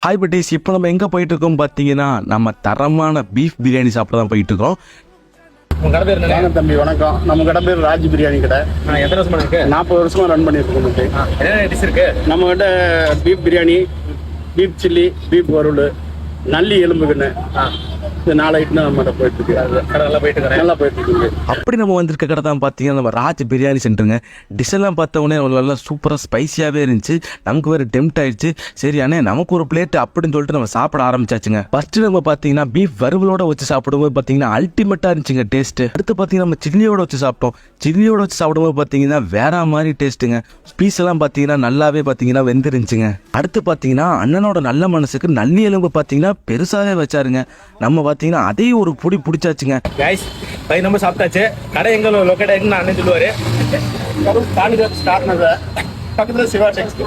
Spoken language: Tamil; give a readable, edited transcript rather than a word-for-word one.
ஹாய் பட்டீஸ், இப்போ நம்ம எங்கே போயிட்டு இருக்கோம் பார்த்தீங்கன்னா, நம்ம தரமான பீஃப் பிரியாணி சாப்பிட தான் போயிட்டு இருக்கோம். உங்க கடை பேர் என்ன? தம்பி வணக்கம். நம்ம கடை பேர் ராஜ் பிரியாணி கடை. எத்தனை வருஷமா இருக்கு? 40 வருஷமா ரன் பண்ணிட்டு இருக்கோம். என்ன டிஷ் இருக்கு நம்ம கிட்ட? Beef biryani, beef chilli, beef வறுவல், நல்லி எலும்புக்குன்னு இந்த 4 ஐட்டம் நம்ம போயிட்டு இருக்கு. கடை நல்லா போயிட்டு இருக்கேன். நல்லா போயிட்டு இருக்கு. அப்படி நம்ம வந்திருக்க கடை தான் பார்த்தீங்கன்னா நம்ம ராஜ் பிரியாணி சென்டருங்க. டிஷ்ஷெல்லாம் பார்த்த உடனே நல்லா சூப்பராக ஸ்பைசியாகவே இருந்துச்சு. நமக்கு வேறு டெம்ட் ஆயிடுச்சு. சரி அண்ணே நமக்கு ஒரு பிளேட் அப்படின்னு சொல்லிட்டு நம்ம சாப்பிட ஆரம்பிச்சாச்சுங்க. ஃபர்ஸ்ட் நம்ம பார்த்தீங்கன்னா பீஃப் வறுவலோட வச்சு சாப்பிடும்போது பார்த்தீங்கன்னா அல்டிமேட்டாக இருந்துச்சுங்க டேஸ்ட். அடுத்து பார்த்தீங்கன்னா நம்ம சில்லியோட வச்சு சாப்பிட்டோம். சில்லியோட வச்சு சாப்பிடும்போது பார்த்தீங்கன்னா வேற மாதிரி டேஸ்ட்டுங்க. பீஸ் எல்லாம் பார்த்தீங்கன்னா நல்லாவே பார்த்தீங்கன்னா வெந்துருந்துச்சுங்க. அடுத்து பார்த்தீங்கன்னா அண்ணனோட நல்ல மனசுக்கு நல்லி எலும்பு பார்த்தீங்கன்னா பெருசாகவே வச்சாருங்க. நம்ம பார்த்தீங்கன்னா அதையும் ஒரு பொடி பிடிச்சாச்சுங்க. கைஸ் பை நம்ம சாப்பிட்டாச்சு. கடை எங்க லொக்கேட் ஆயிருக்கு நான் அண்ணன் சொல்லுவாரு. ஸ்டார்ட் பக்கத்துல சிவா டெக்ஸ்ட்